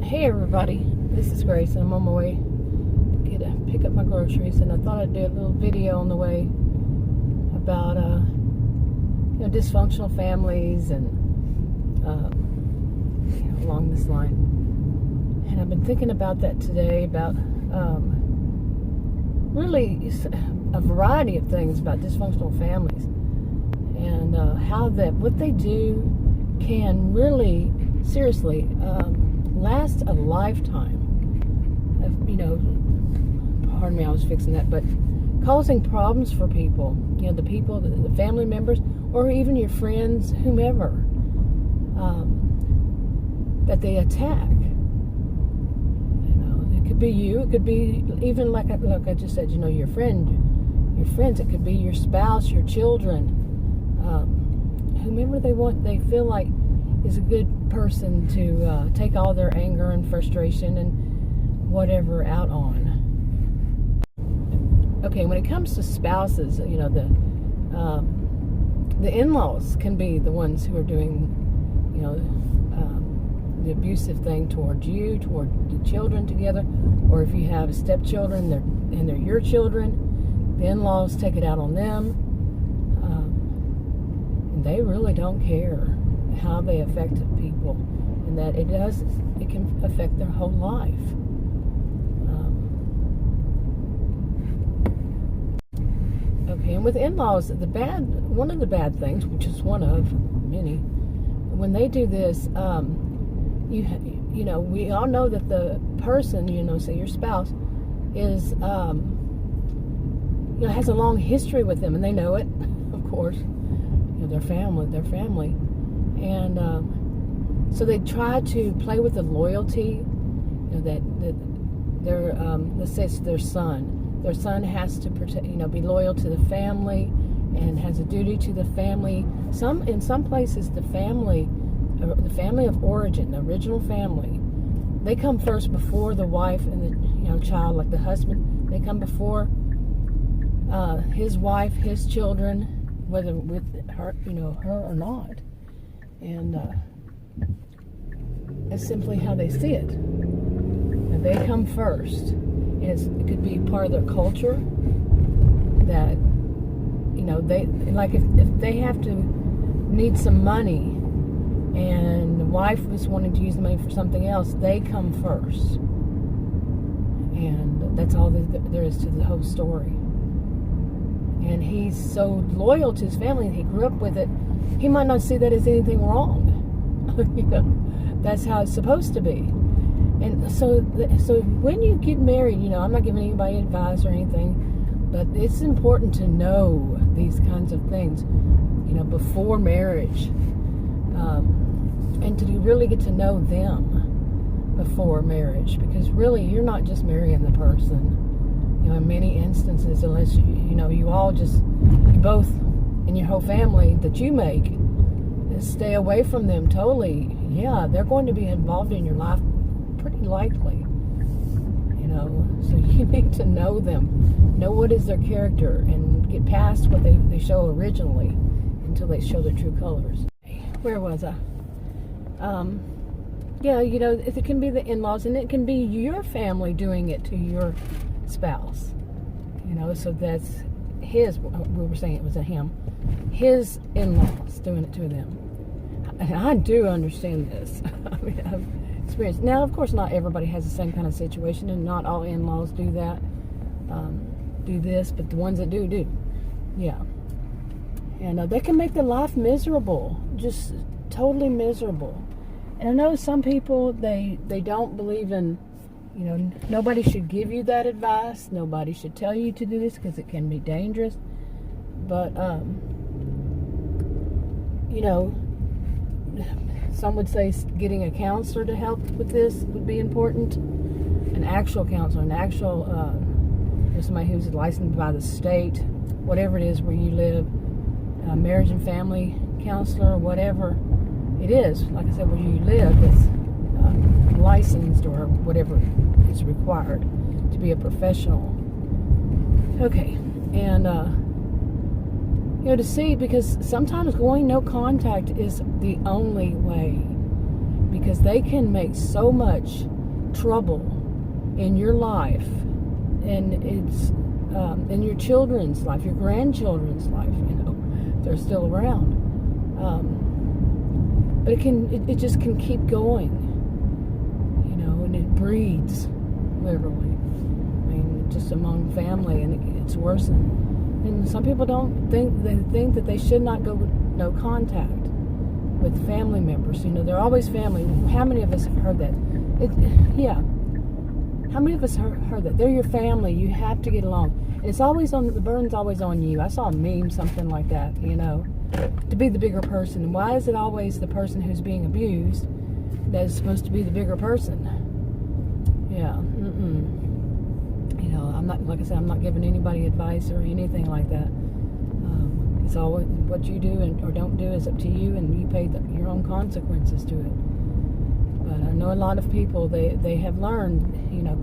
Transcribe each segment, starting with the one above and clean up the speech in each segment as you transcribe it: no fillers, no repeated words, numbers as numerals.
Hey everybody, this is Grace and I'm on my way to pick up my groceries, and I thought I'd do a little video on the way about dysfunctional families and along this line. And I've been thinking about that today, about really a variety of things about dysfunctional families, and how what they do can really seriously last a lifetime of, pardon me, I was fixing that, but causing problems for people, the family members, or even your friends, whomever, that they attack. It could be you, it could be even like I just said, your friends, it could be your spouse, your children, whomever they feel like is a good person to take all their anger and frustration and whatever out on. Okay, when it comes to spouses, the in-laws can be the ones who are doing, the abusive thing toward you, toward the children together, or if you have stepchildren and they're your children, the in-laws take it out on them, and they really don't care how they affect people, and that it can affect their whole life. Okay, and with in-laws, one of the bad things, which is one of many, when they do this, we all know that the person, say your spouse, is has a long history with them, and they know it, of course. Their family. And so they try to play with the loyalty, that their let's say it's their son. Their son has to protect, be loyal to the family and has a duty to the family. In some places, the family of origin, the original family, they come first before the wife and the child, like the husband. They come before his wife, his children, whether with her, her or not. And it's simply how they see it. And they come first. It could be part of their culture that, they, like if they have to need some money and the wife was wanting to use the money for something else, they come first. And that's all there is to the whole story. And he's so loyal to his family, and he grew up with it, he might not see that as anything wrong. That's how it's supposed to be. And so when you get married, I'm not giving anybody advice or anything, but it's important to know these kinds of things, before marriage, and to really get to know them before marriage, because really you're not just marrying the person. In many instances, unless you both and your whole family that you make, stay away from them totally. Yeah, they're going to be involved in your life pretty likely. So you need to know them, know what is their character, and get past what they show originally until they show their true colors. Where was I? It can be the in-laws, and it can be your family doing it to your spouse. So that's his, we were saying it was a him, his in-laws doing it to them. And I do understand this. I mean, I've experienced. Now, of course, not everybody has the same kind of situation, and not all in-laws do that, do this, but the ones that do. Yeah. And they can make their life miserable, just totally miserable. And I know some people, they don't believe in, nobody should give you that advice. Nobody should tell you to do this because it can be dangerous. But, some would say getting a counselor to help with this would be important. An actual counselor, somebody who's licensed by the state, whatever it is where you live, marriage and family counselor, whatever it is. Like I said, where you live, it's licensed or whatever is required to be a professional. Okay, and to see, because sometimes going no contact is the only way, because they can make so much trouble in your life, and it's in your children's life, your grandchildren's life, they're still around. But it just can keep going, and it breeds, literally. I mean, just among family, and it's worsened. And some people think that they should not go with no contact with family members. They're always family. How many of us have heard that? How many of us heard that? They're your family. You have to get along. And it's always the burden's always on you. I saw a meme, something like that, to be the bigger person. And why is it always the person who's being abused that is supposed to be the bigger person? Yeah. I'm not, like I said, I'm not giving anybody advice or anything like that. It's always what you do or don't do is up to you, and you pay your own consequences to it. But I know a lot of people, they have learned,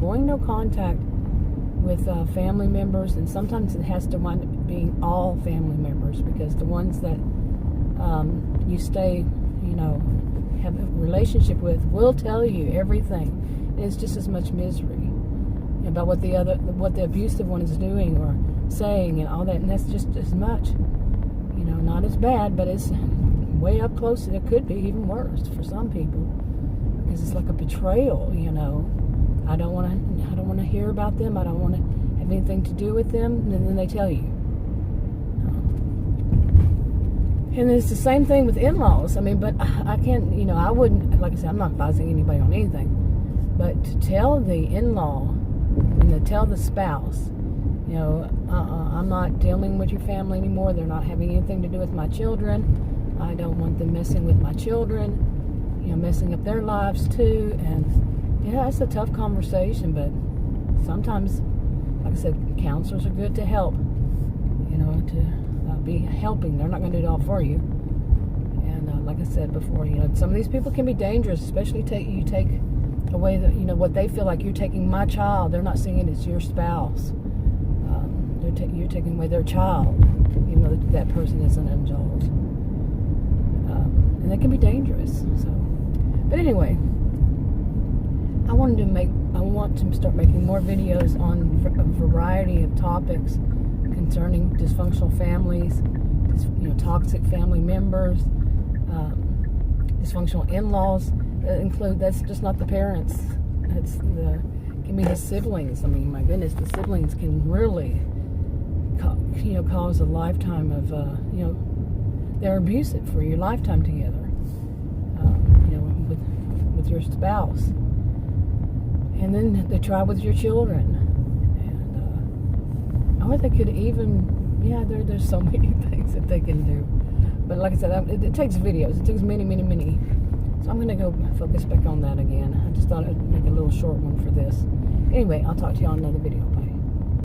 going no contact with family members, and sometimes it has to wind up being all family members, because the ones that you stay, have a relationship with will tell you everything. And it's just as much misery about what the abusive one is doing or saying and all that, and that's just as much. Not as bad, but it's way up close. It could be even worse for some people, because it's like a betrayal. I don't want to hear about them. I don't want to have anything to do with them. And then they tell you. And it's the same thing with in-laws. I mean, but I can't. I wouldn't. Like I said, I'm not advising anybody on anything. But to tell the in-law and to tell the spouse, I'm not dealing with your family anymore. They're not having anything to do with my children. I don't want them messing with my children, messing up their lives too. And it's a tough conversation, but sometimes, like I said, counselors are good to help, to be helping. They're not going to do it all for you. And like I said before, some of these people can be dangerous, especially you take away what they feel like you're taking my child. They're not seeing it as your spouse. You're taking away their child, even though that person is an adult. And that can be dangerous. So, but anyway, I want to start making more videos on a variety of topics concerning dysfunctional families, toxic family members, dysfunctional in-laws. That's just not the parents. Can be the siblings. I mean, my goodness, the siblings can really cause a lifetime of, they're abusive for your lifetime together, with your spouse. And then they try with your children. And, or they could even, there's so many things that they can do. But like I said, it takes videos. It takes many, many, many. So I'm going to go focus back on that again. I just thought I'd make a little short one for this. Anyway, I'll talk to you on another video. Bye.